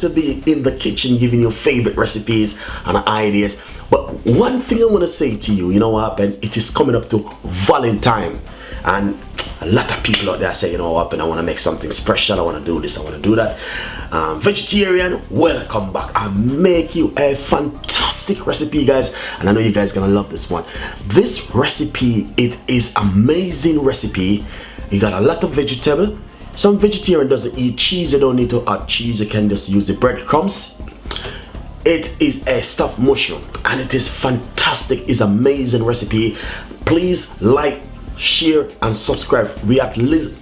to be in the kitchen giving you favorite recipes and ideas. But one thing I want to say to you, you know what happened? It is coming up to Valentine, and a lot of people out there say, you know what happened? I want to make something special. I want to do this. I want to do that. Vegetarian, welcome back. I make you a fantastic recipe, guys, and I know you guys gonna love this one. This recipe, it is amazing recipe. You got a lot of vegetable. Some vegetarian doesn't eat cheese. You don't need to add cheese. You can just use the breadcrumbs. It is a stuffed mushroom, and it is fantastic. It's amazing recipe. Please like, share, and subscribe. We at least,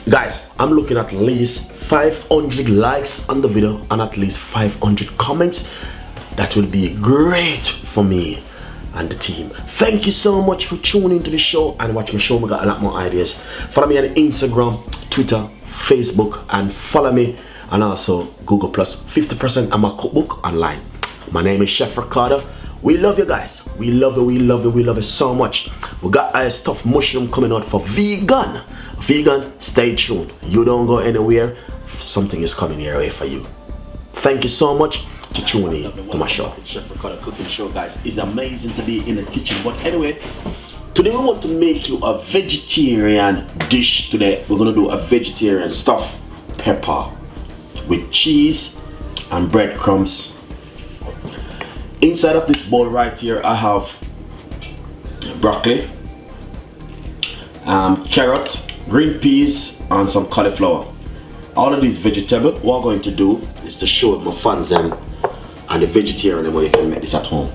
guys, I'm looking at least 500 likes on the video and at least 500 comments. That will be great for me and the team. Thank you so much for tuning into the show and watch my show. We got a lot more ideas. Follow me on Instagram, Twitter, Facebook, and follow me and also Google Plus. 50% on my cookbook online. My name is Chef Ricardo. We love you guys. We love you. We love you. We love you so much. We got a stuffed mushroom coming out for vegan. Vegan, stay tuned. You don't go anywhere. Something is coming your way for you. Thank you so much to tune in to my show. Chef Ricardo cooking show, guys. It's amazing to be in the kitchen. But anyway, today we want to make you a vegetarian dish. Today we're gonna do a vegetarian stuffed pepper with cheese and breadcrumbs. Inside of this bowl right here, I have broccoli, carrot, green peas, and some cauliflower. All of these vegetables, what I'm going to do is to show my fans and the vegetarian way you can make this at home.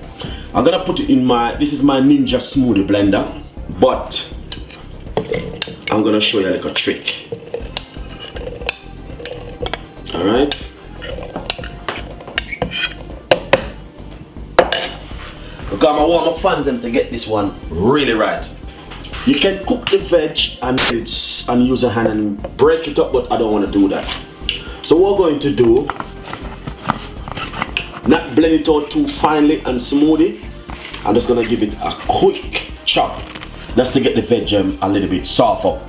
I'm gonna put it in this is my Ninja smoothie blender, but I'm gonna show you like a trick. All right. Because I want my fans them to get this one really right. You can cook the veg and use a hand and break it up, but I don't want to do that. So what we're going to do, not blend it out too finely and smoothly. I'm just gonna give it a quick chop, just to get the veg a little bit soft up.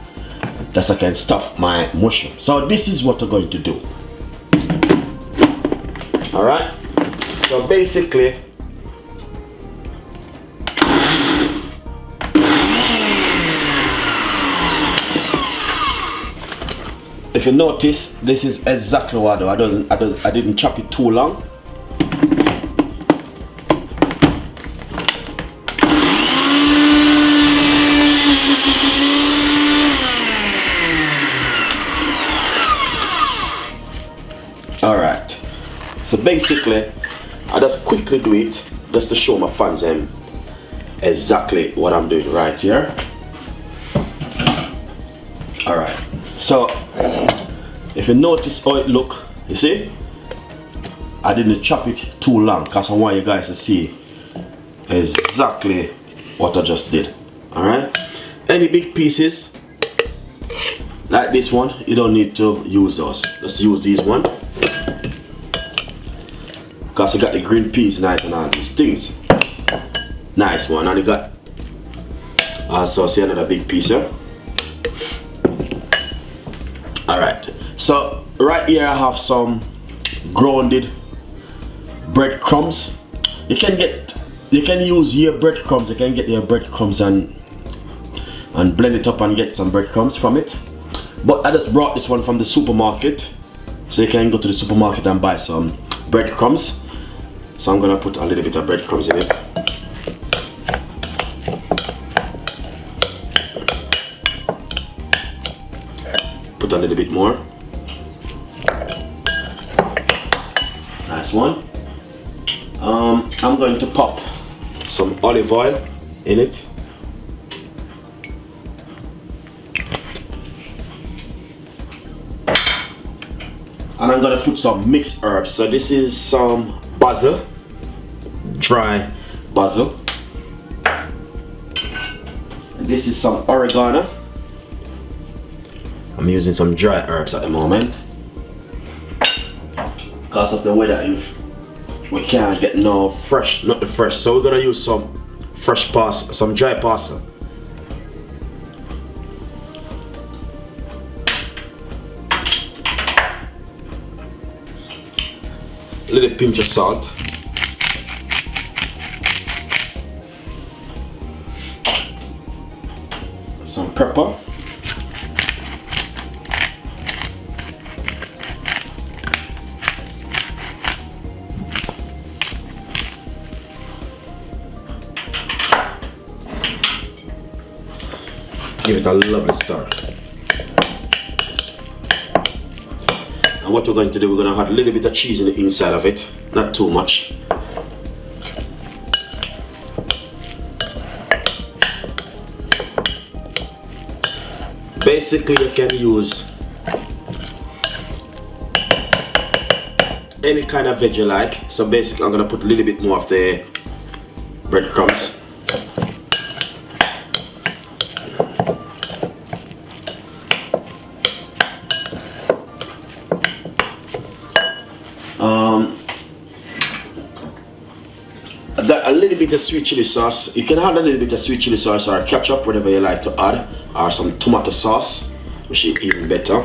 That's I can stuff my mushroom. So this is what we're going to do. All right. So basically, if you notice, this is exactly what I do. I didn't chop it too long. All right. So basically, I just quickly do it just to show my fans exactly what I'm doing right here. All right. So if you notice how it look, you see, I didn't chop it too long because I want you guys to see exactly what I just did. All right. Any big pieces like this one, you don't need to use those. Just use these one. Because you got the green peas nice and all these things. Nice one. And you got also see another big piece here. Alright. So right here I have some grounded breadcrumbs. You can use your breadcrumbs. You can get your breadcrumbs and blend it up and get some breadcrumbs from it. But I just brought this one from the supermarket. So you can go to the supermarket and buy some breadcrumbs. So I'm gonna put a little bit of breadcrumbs in it. Put a little bit more. Nice one. I'm going to pop some olive oil in it. And I'm gonna put some mixed herbs. So this is some basil, dry basil. And this is some oregano. I'm using some dry herbs at the moment. Because of the weather, we can't get no fresh, not the fresh. So we're gonna use some fresh parsley, some dry parsley. A little pinch of salt. Some pepper. Give it a lovely stir. And what we're going to do, we're going to add a little bit of cheese in the inside of it, not too much. Basically, you can use any kind of veg you like. So basically, I'm going to put a little bit more of the breadcrumbs. A little bit of sweet chili sauce. You can add a little bit of sweet chili sauce or ketchup, whatever you like to add, or some tomato sauce, which is even better.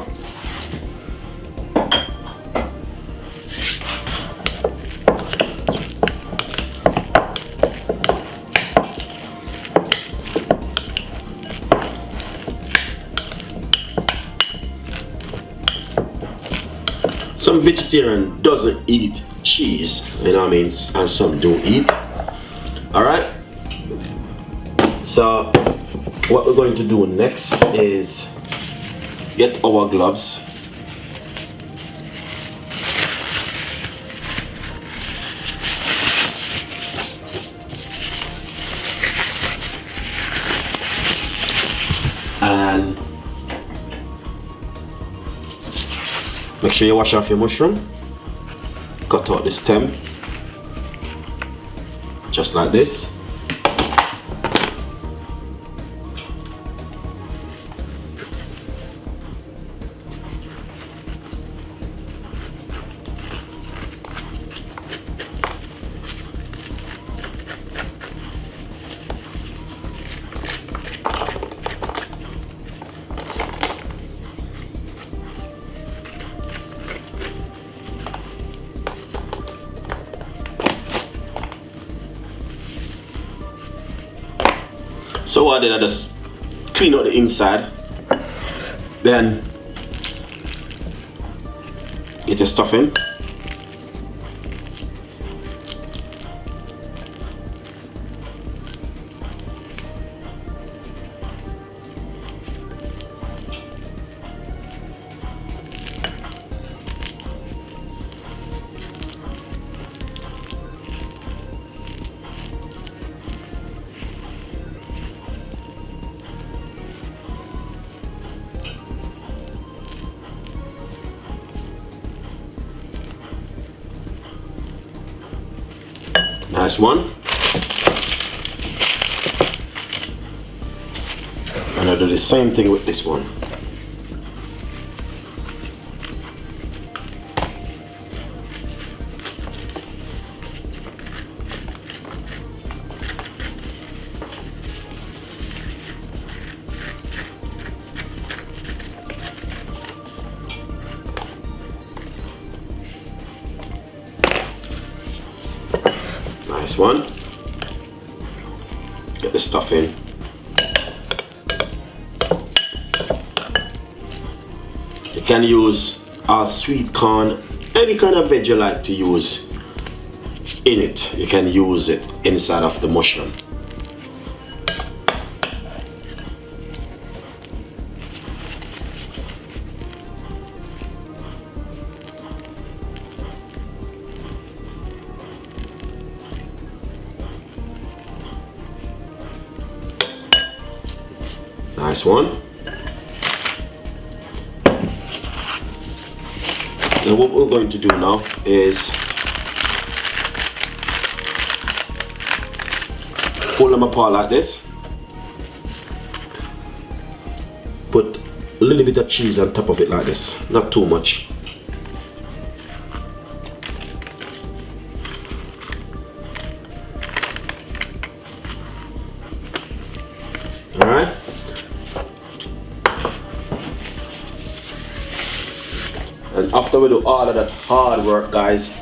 Some vegetarian doesn't eat cheese, you know what I mean, and some do eat. Alright, so what we're going to do next is get our gloves. And make sure you wash off your mushroom. Cut out the stem. Just like this. So what I did, I just clean out the inside, then get your stuff in. Nice one. And I'll do the same thing with this one. Nice one. Get the stuff in. You can use sweet corn, any kind of veg you like to use in it. You can use it inside of the mushroom. Nice one. And what we're going to do now is pull them apart like this. Put a little bit of cheese on top of it like this, not too much. Alright. And after we do all of that hard work, guys,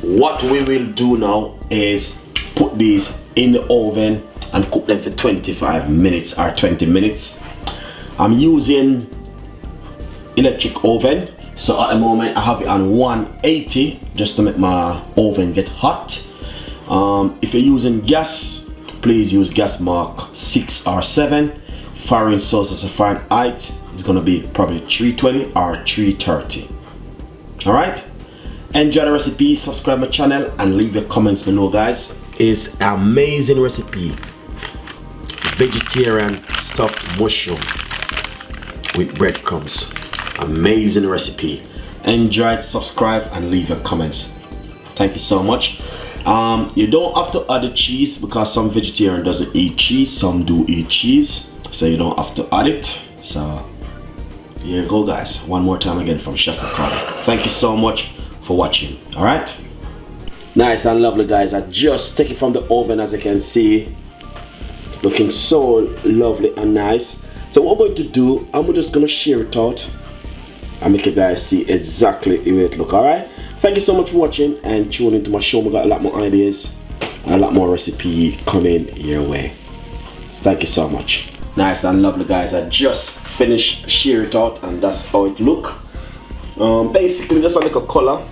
what we will do now is put these in the oven and cook them for 25 minutes or 20 minutes. I'm using electric oven, so at the moment I have it on 180 just to make my oven get hot. If you're using gas, please use gas mark 6 or 7. Firing sources of Fahrenheit is going to be probably 320 or 330. Alright, enjoy the recipe, subscribe my channel and leave your comments below, guys. It's an amazing recipe, vegetarian stuffed mushroom with breadcrumbs. Amazing recipe. Enjoy it, subscribe and leave your comments. Thank you so much. You don't have to add the cheese because some vegetarian doesn't eat cheese, some do eat cheese, so you don't have to add it. So here you go, guys. One more time again from Chef Ricardo. Thank you so much for watching. All right, nice and lovely, guys. I just take it from the oven, as you can see, looking so lovely and nice. So what I'm going to do, I'm just gonna share it out and make you guys see exactly the way it look. All right, thank you so much for watching and tune into my show. We got a lot more ideas and a lot more recipe coming your way. Thank you so much. Nice and lovely, guys. I just finished share it out and that's how it look. Basically just a little color.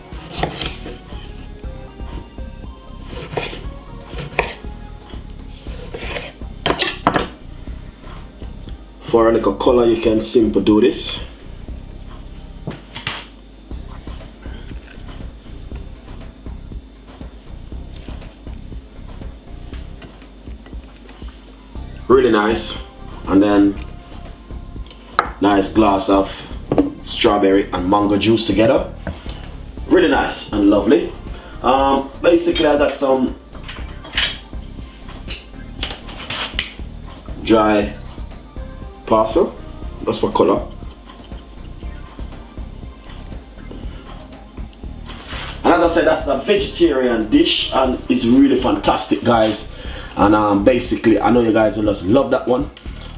For a little color, you can simply do this. Really nice. And then nice glass of strawberry and mango juice together. Really nice and lovely. Basically I got some dry parsley. That's what color. And as I said, that's the vegetarian dish and it's really fantastic, guys. And basically I know you guys will just love that one.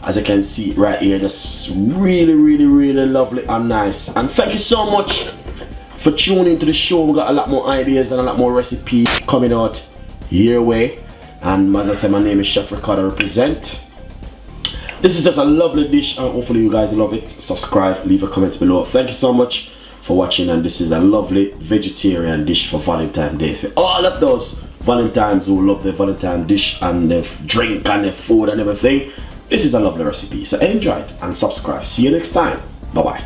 As you can see right here, that's really lovely and nice. And thank you so much for tuning into the show. We got a lot more ideas and a lot more recipes coming out your way. And as I said, my name is Chef Ricardo represent. This is just a lovely dish and hopefully you guys love it. Subscribe, leave a comments below. Thank you so much for watching, and this is a lovely vegetarian dish for Valentine's Day. For all of those Valentines who love their Valentine dish and their drink and their food and everything, this is a lovely recipe. So enjoy it and subscribe. See you next time. Bye bye.